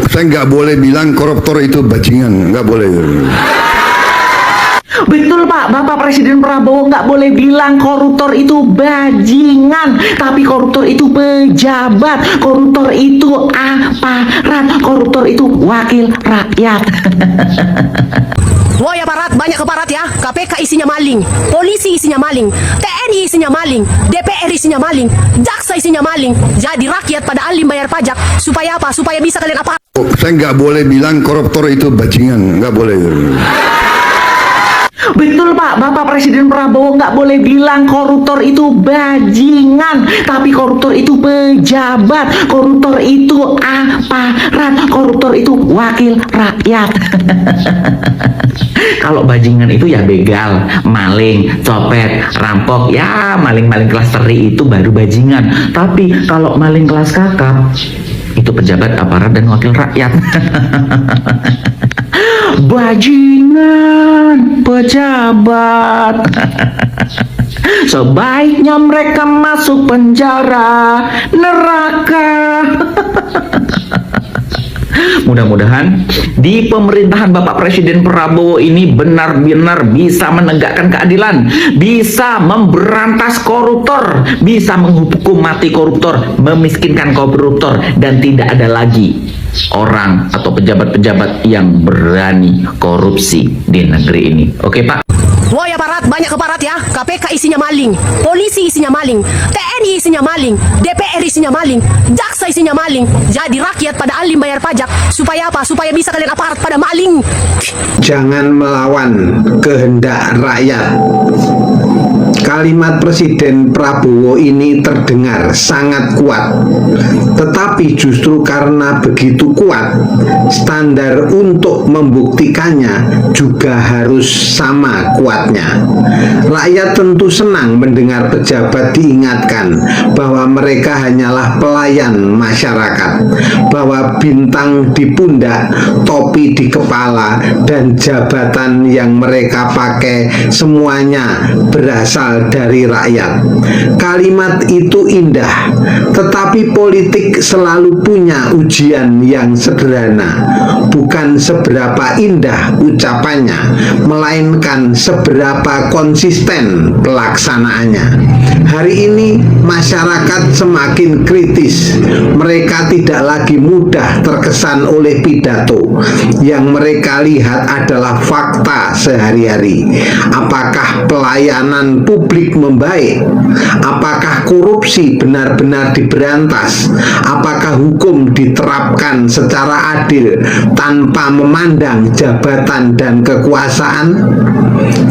Saya nggak boleh bilang koruptor itu bajingan, nggak boleh. Betul Pak, Bapak Presiden Prabowo nggak boleh bilang koruptor itu bajingan, tapi koruptor itu pejabat, koruptor itu aparat, koruptor itu wakil rakyat. Woi aparat, banyak aparat ya. KPK isinya maling, polisi isinya maling, TNI isinya maling, DPR isinya maling, jaksa isinya maling. Jadi rakyat pada alim bayar pajak. Supaya apa? Supaya bisa kalian apa? Saya nggak boleh bilang koruptor itu bajingan, nggak boleh. Betul Pak, Bapak Presiden Prabowo nggak boleh bilang koruptor itu bajingan, tapi koruptor itu pejabat, koruptor itu aparat, koruptor itu wakil rakyat. Kalau bajingan itu ya begal, maling, copet, rampok, ya maling-maling kelas teri itu baru bajingan. Tapi kalau maling kelas kakap, itu pejabat, aparat, dan wakil rakyat. Bajingan pejabat. Sebaiknya mereka masuk penjara neraka. Mudah-mudahan di pemerintahan Bapak Presiden Prabowo ini benar-benar bisa menegakkan keadilan, bisa memberantas koruptor, bisa menghukum mati koruptor, memiskinkan koruptor, dan tidak ada lagi orang atau pejabat-pejabat yang berani korupsi di negeri ini. Oke Pak? Woi aparat, banyak aparat ya. KPK isinya maling, polisi isinya maling, TNI isinya maling, DPR isinya maling, jaksa isinya maling. Jadi rakyat pada alim bayar pajak. Supaya apa? Supaya bisa kalian aparat pada maling. Jangan melawan kehendak rakyat. Kalimat Presiden Prabowo ini terdengar sangat kuat, tetapi justru karena begitu kuat, standar untuk membuktikannya juga harus sama kuatnya. Rakyat tentu senang mendengar pejabat diingatkan bahwa mereka hanyalah pelayan masyarakat, bahwa bintang di pundak, topi di kepala, dan jabatan yang mereka pakai semuanya berasal dari rakyat. Kalimat itu indah, tetapi politik selalu punya ujian yang sederhana. Bukan seberapa indah ucapannya, melainkan seberapa konsisten pelaksanaannya. Hari ini masyarakat semakin kritis. Mereka tidak lagi mudah terkesan oleh pidato. Yang mereka lihat adalah fakta sehari-hari. Apakah pelayanan publik membaik? Apakah korupsi benar-benar diberantas? Apakah hukum diterapkan secara adil tanpa memandang jabatan dan kekuasaan?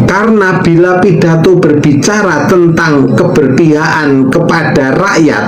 Karena bila pidato berbicara tentang keberpihakan kepada rakyat,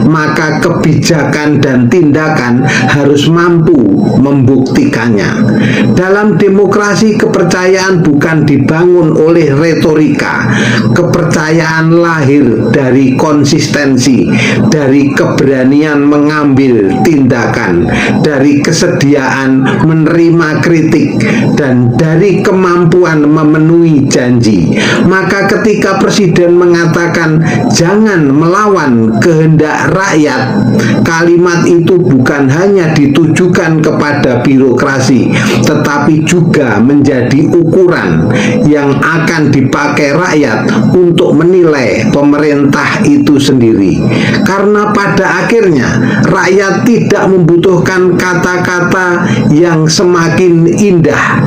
maka kebijakan dan tindakan harus mampu membuktikannya. Dalam demokrasi, kepercayaan bukan dibangun oleh retorika. Kepercayaan lahir dari konsistensi, dari keberanian mengambil tindakan, dari kesediaan menerima kritik, dan dari kemampuan memenuhi janji. Maka ketika Presiden mengatakan jangan melawan kehendak rakyat, kalimat itu bukan hanya ditujukan kepada birokrasi, tetapi juga menjadi ukuran yang akan dipakai rakyat untuk menilai pemerintah itu sendiri. Karena pada akhirnya rakyat tidak membutuhkan kata-kata yang semakin indah.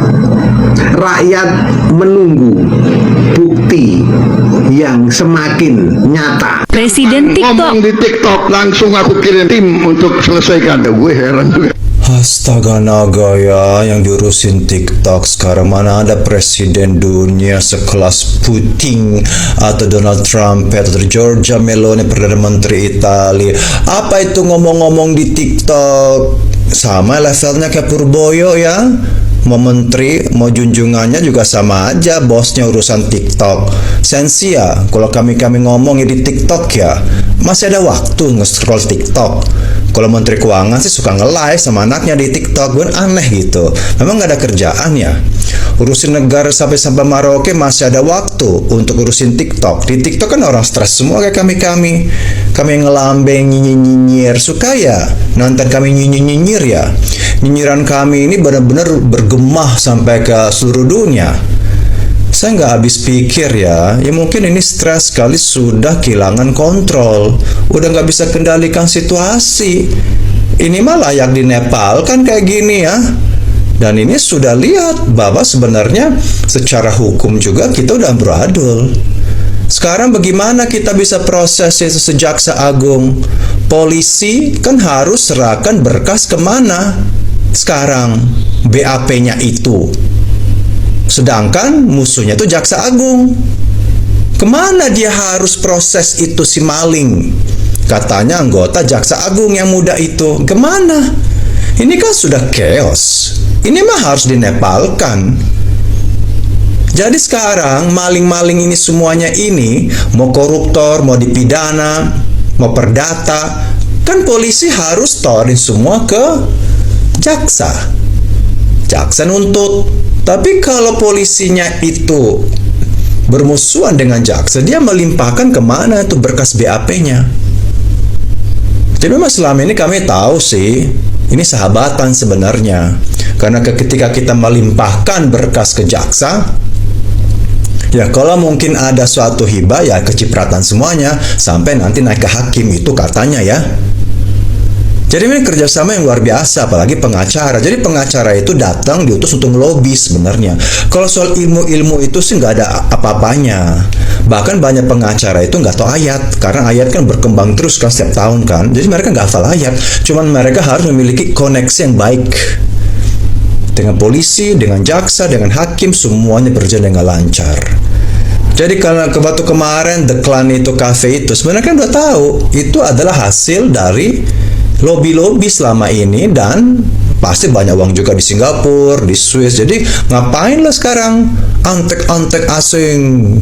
Rakyat menunggu bukti yang semakin nyata. Presiden TikTok. Ngomong di TikTok langsung aku kirim tim untuk selesaikan. Gue heran juga. Astaga naga ya, yang diurusin TikTok sekarang. Mana ada presiden dunia sekelas Putin atau Donald Trump atau Giorgia Meloni, Perdana Menteri Italia. Apa itu ngomong-ngomong di TikTok? Sama levelnya kayak Purboyo ya. Mau menteri, mau junjungannya juga sama aja, bosnya urusan TikTok. Sensi ya, kalau kami ngomong ya di TikTok ya, masih ada waktu nge-scroll TikTok. Kalau Menteri Keuangan sih suka nge-live sama anaknya di TikTok, gue aneh gitu. Memang nggak ada kerjaan ya? Urusin negara sampai Merauke masih ada waktu untuk urusin TikTok. Di TikTok kan orang stres semua kayak kami. Kami ngelambeng, nyinyir, suka ya nonton kami nyinyir ya. Nyinyiran kami ini benar-benar bergema sampai ke seluruh dunia. Saya nggak habis pikir ya mungkin ini stres sekali, sudah kehilangan kontrol, udah nggak bisa kendalikan situasi. Ini mah layak di Nepal kan kayak gini ya. Dan ini sudah lihat bahwa sebenarnya secara hukum juga kita udah beradul. Sekarang bagaimana kita bisa proses itu Jaksa Agung? Polisi kan harus serahkan berkas kemana? Sekarang BAP-nya itu. Sedangkan musuhnya itu Jaksa Agung. Kemana dia harus proses itu si maling? Katanya anggota Jaksa Agung yang muda itu. Kemana? Ini kan sudah chaos. Ini mah harus dinepalkan. Jadi sekarang maling-maling ini semuanya ini, mau koruptor, mau dipidana, mau perdata, kan polisi harus torin semua ke jaksa. Jaksa nuntut. Tapi kalau polisinya itu bermusuhan dengan jaksa, dia melimpahkan kemana itu berkas BAP-nya. Jadi memang selama ini kami tahu sih, ini sahabatan sebenarnya. Karena ketika kita melimpahkan berkas ke jaksa, ya kalau mungkin ada suatu hibah ya kecipratan semuanya, sampai nanti naik ke hakim itu katanya ya. Jadi ini kerjasama yang luar biasa, apalagi pengacara. Jadi pengacara itu datang diutus untuk ngelobi sebenarnya. Kalau soal ilmu-ilmu itu sih nggak ada apa-apanya. Bahkan banyak pengacara itu nggak tahu ayat, karena ayat kan berkembang terus kan setiap tahun kan. Jadi mereka nggak hafal ayat. Cuman mereka harus memiliki koneksi yang baik dengan polisi, dengan jaksa, dengan hakim, semuanya berjalan dengan lancar. Jadi karena waktu kemarin The Clan itu cafe itu sebenarnya kan udah tahu itu adalah hasil dari lobby-lobby selama ini, dan pasti banyak uang juga di Singapura, di Swiss. Jadi ngapain lah sekarang antek-antek asing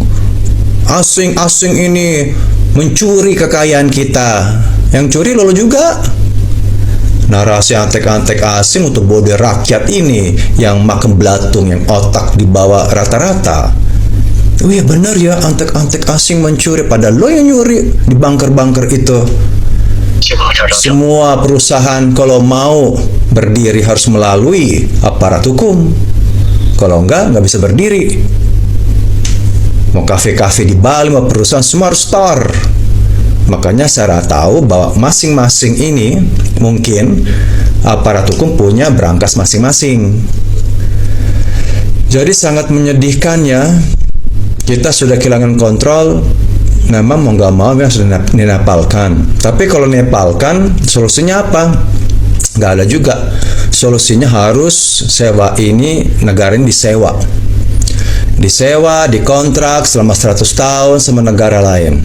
ini mencuri kekayaan kita? Yang curi lo juga. Narasi antek-antek asing untuk bodoh rakyat ini yang makan belatung, yang otak di bawah rata-rata. Oh iya benar ya, antek-antek asing mencuri, padahal lo yang nyuri di bunker-bunker itu. Semua perusahaan kalau mau berdiri harus melalui aparat hukum. Kalau nggak bisa berdiri. Mau kafe-kafe di Bali, mau perusahaan, semua harus store. Makanya saya tahu bahwa masing-masing ini mungkin aparat hukum punya berangkas masing-masing. Jadi sangat menyedihkan ya. Kita sudah kehilangan kontrol. Memang mau nggak mau yang sudah dinepalkan. Tapi kalau nepalkan, solusinya apa? Nggak ada juga. Solusinya harus sewa ini, negara ini disewa. Disewa, dikontrak selama 100 tahun sama negara lain.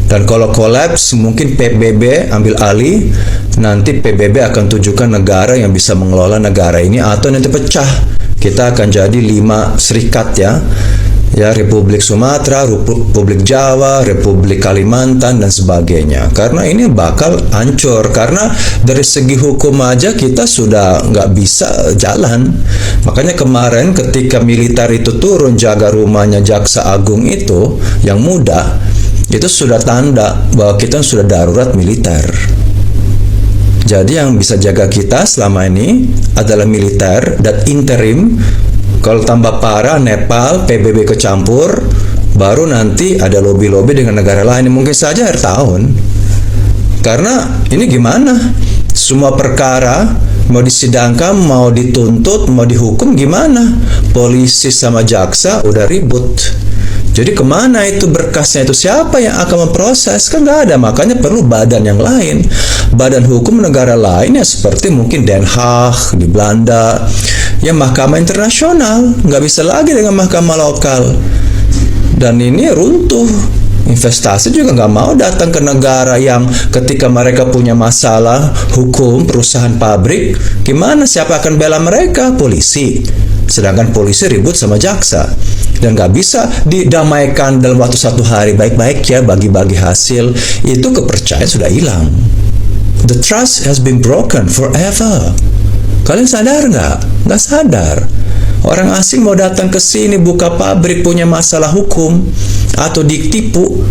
Dan kalau kolaps, mungkin PBB ambil alih. Nanti PBB akan tujukan negara yang bisa mengelola negara ini, atau nanti pecah. Kita akan jadi 5 serikat ya. Ya, Republik Sumatera, Republik Jawa, Republik Kalimantan, dan sebagainya. Karena ini bakal hancur. Karena dari segi hukum aja kita sudah nggak bisa jalan. Makanya kemarin ketika militer itu turun jaga rumahnya Jaksa Agung itu, yang muda, itu sudah tanda bahwa kita sudah darurat militer. Jadi yang bisa jaga kita selama ini adalah militer dan interim. Kalau tambah parah, Nepal, PBB kecampur, baru nanti ada lobby-lobby dengan negara lain. Mungkin saja akhir tahun. Karena ini gimana? Semua perkara mau disidangkan, mau dituntut, mau dihukum gimana? Polisi sama jaksa udah ribut. Jadi kemana itu berkasnya itu? Siapa yang akan memproses? Kan nggak ada. Makanya perlu badan yang lain. Badan hukum negara lain ya seperti mungkin Den Haag di Belanda. Ya mahkamah internasional. Nggak bisa lagi dengan mahkamah lokal. Dan ini runtuh. Investasi juga nggak mau datang ke negara yang ketika mereka punya masalah hukum, perusahaan pabrik, gimana? Siapa akan bela mereka? Polisi. Sedangkan polisi ribut sama jaksa. Dan nggak bisa didamaikan dalam waktu 1 hari. Baik-baik ya, bagi-bagi hasil. Itu kepercayaan sudah hilang. The trust has been broken forever. Kalian sadar nggak? Nggak sadar. Orang asing mau datang ke sini buka pabrik punya masalah hukum atau ditipu,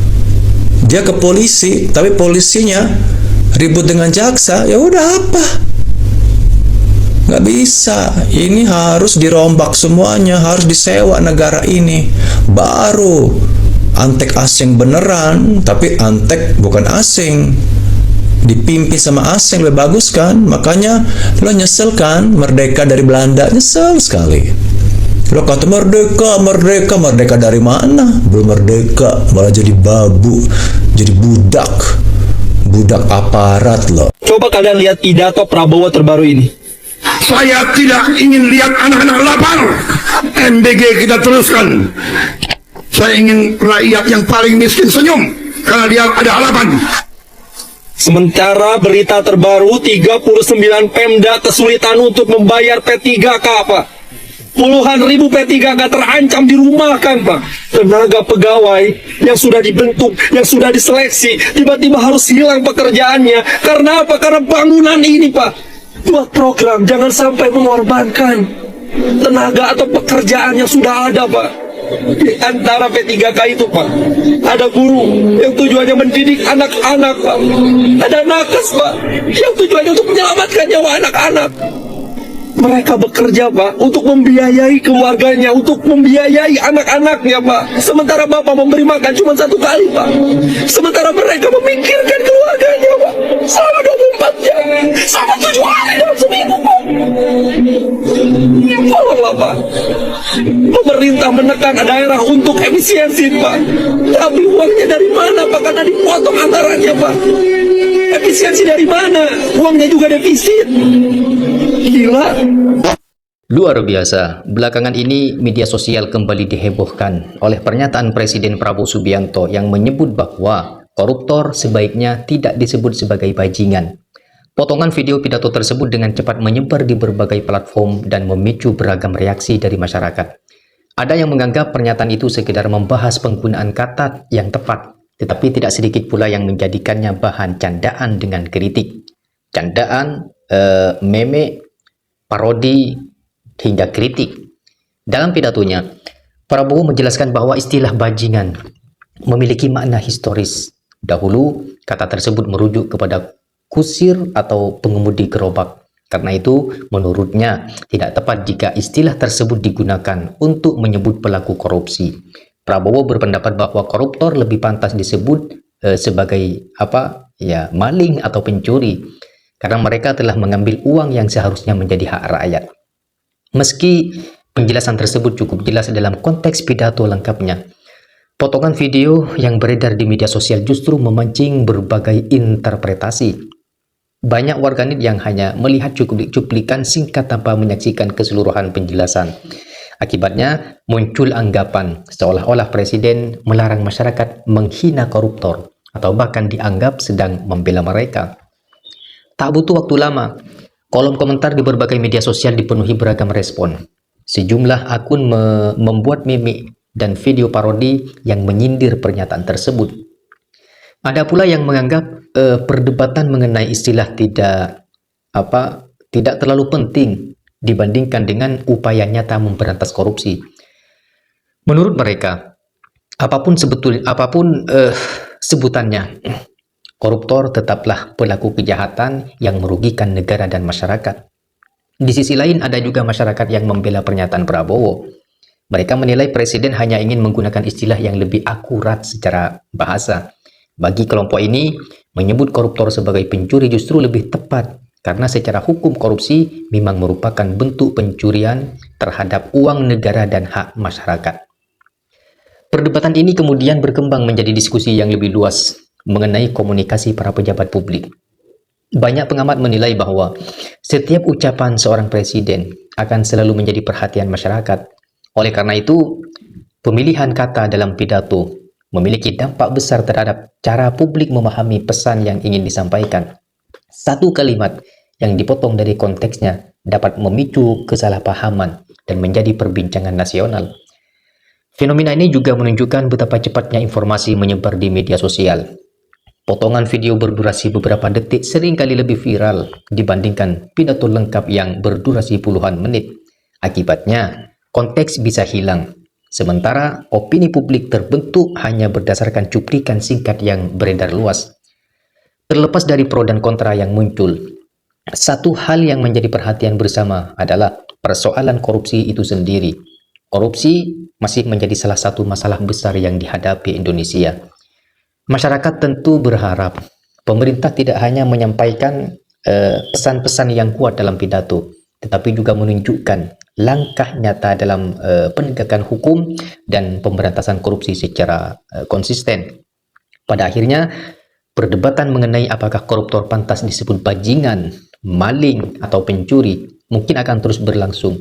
dia ke polisi, tapi polisinya ribut dengan jaksa, ya udah apa? Nggak bisa. Ini harus dirombak semuanya, harus disewa negara ini. Baru Antek asing beneran, tapi Antek bukan asing. Dipimpin sama asing lebih bagus kan? Makanya lo nyesel kan merdeka dari Belanda? Nyesel sekali. Lo kata merdeka dari mana? Belum merdeka, malah jadi babu, jadi budak aparat lo. Coba kalian lihat pidato Prabowo terbaru ini. Saya tidak ingin lihat anak-anak lapar. MBG kita teruskan. Saya ingin rakyat yang paling miskin senyum karena dia ada harapan. Sementara berita terbaru 39 Pemda kesulitan untuk membayar P3K, Pak. Puluhan ribu P3K terancam dirumahkan, Pak. Tenaga pegawai yang sudah dibentuk, yang sudah diseleksi, tiba-tiba harus hilang pekerjaannya. Karena apa? Karena bangunan ini, Pak. Buat program, jangan sampai mengorbankan tenaga atau pekerjaan yang sudah ada, Pak. Di antara P3K itu, Pak, ada guru yang tujuannya mendidik anak-anak, Pak. Ada nakes, Pak, yang tujuannya untuk menyelamatkan nyawa anak-anak. Mereka bekerja, Pak, untuk membiayai keluarganya, untuk membiayai anak-anaknya, Pak. Sementara Bapak memberi makan cuma 1 kali, Pak. Sementara mereka memikirkan keluarganya, Pak, selama 24 jam, sama 7 hari dalam seminggu, Pak. Tolonglah, Pak. Pemerintah menekan daerah untuk efisiensi, Pak. Tapi uangnya dari mana, Pak? Karena dipotong anggarannya, Pak. Efisiensi dari mana? Uangnya juga defisit. Gila. Luar biasa, belakangan ini media sosial kembali dihebohkan oleh pernyataan Presiden Prabowo Subianto yang menyebut bahwa koruptor sebaiknya tidak disebut sebagai bajingan. Potongan video pidato tersebut dengan cepat menyebar di berbagai platform dan memicu beragam reaksi dari masyarakat. Ada yang menganggap pernyataan itu sekedar membahas penggunaan kata yang tepat, tetapi tidak sedikit pula yang menjadikannya bahan candaan dengan kritik. Candaan, meme, parodi, hingga kritik. Dalam pidatonya, Prabowo menjelaskan bahwa istilah bajingan memiliki makna historis. Dahulu, kata tersebut merujuk kepada kusir atau pengemudi gerobak. Karena itu, menurutnya tidak tepat jika istilah tersebut digunakan untuk menyebut pelaku korupsi. Prabowo berpendapat bahwa koruptor lebih pantas disebut sebagai maling atau pencuri, karena mereka telah mengambil uang yang seharusnya menjadi hak rakyat. Meski penjelasan tersebut cukup jelas dalam konteks pidato lengkapnya, potongan video yang beredar di media sosial justru memancing berbagai interpretasi. Banyak warganet yang hanya melihat cuplikan singkat tanpa menyaksikan keseluruhan penjelasan. Akibatnya muncul anggapan seolah-olah Presiden melarang masyarakat menghina koruptor atau bahkan dianggap sedang membela mereka. Tak butuh waktu lama, kolom komentar di berbagai media sosial dipenuhi beragam respon. Sejumlah akun membuat meme dan video parodi yang menyindir pernyataan tersebut. Ada pula yang menganggap perdebatan mengenai istilah tidak terlalu penting dibandingkan dengan upaya nyata memberantas korupsi. Menurut mereka, apapun sebutannya, koruptor tetaplah pelaku kejahatan yang merugikan negara dan masyarakat. Di sisi lain, ada juga masyarakat yang membela pernyataan Prabowo. Mereka menilai Presiden hanya ingin menggunakan istilah yang lebih akurat secara bahasa. Bagi kelompok ini, menyebut koruptor sebagai pencuri justru lebih tepat, karena secara hukum korupsi memang merupakan bentuk pencurian terhadap uang negara dan hak masyarakat. Perdebatan ini kemudian berkembang menjadi diskusi yang lebih luas mengenai komunikasi para pejabat publik. Banyak pengamat menilai bahwa setiap ucapan seorang presiden akan selalu menjadi perhatian masyarakat. Oleh karena itu, pemilihan kata dalam pidato memiliki dampak besar terhadap cara publik memahami pesan yang ingin disampaikan. Satu kalimat yang dipotong dari konteksnya dapat memicu kesalahpahaman dan menjadi perbincangan nasional. Fenomena ini juga menunjukkan betapa cepatnya informasi menyebar di media sosial. Potongan video berdurasi beberapa detik seringkali lebih viral dibandingkan pidato lengkap yang berdurasi puluhan menit. Akibatnya, konteks bisa hilang. Sementara opini publik terbentuk hanya berdasarkan cuplikan singkat yang beredar luas. Terlepas dari pro dan kontra yang muncul, satu hal yang menjadi perhatian bersama adalah persoalan korupsi itu sendiri. Korupsi masih menjadi salah satu masalah besar yang dihadapi Indonesia. Masyarakat tentu berharap pemerintah tidak hanya menyampaikan pesan-pesan yang kuat dalam pidato, tetapi juga menunjukkan langkah nyata dalam penegakan hukum dan pemberantasan korupsi secara konsisten. Pada akhirnya, perdebatan mengenai apakah koruptor pantas disebut bajingan, maling, atau pencuri mungkin akan terus berlangsung.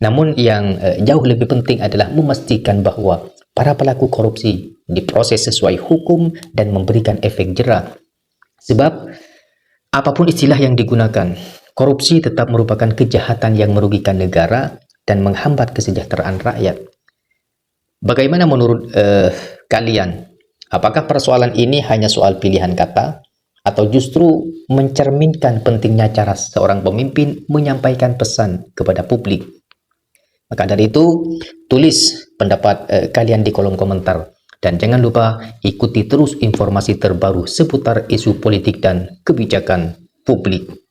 Namun yang jauh lebih penting adalah memastikan bahwa para pelaku korupsi diproses sesuai hukum dan memberikan efek jera. Sebab apapun istilah yang digunakan, korupsi tetap merupakan kejahatan yang merugikan negara dan menghambat kesejahteraan rakyat. Bagaimana menurut kalian? Apakah persoalan ini hanya soal pilihan kata atau justru mencerminkan pentingnya cara seorang pemimpin menyampaikan pesan kepada publik? Maka dari itu, tulis pendapat kalian di kolom komentar. Dan jangan lupa ikuti terus informasi terbaru seputar isu politik dan kebijakan publik.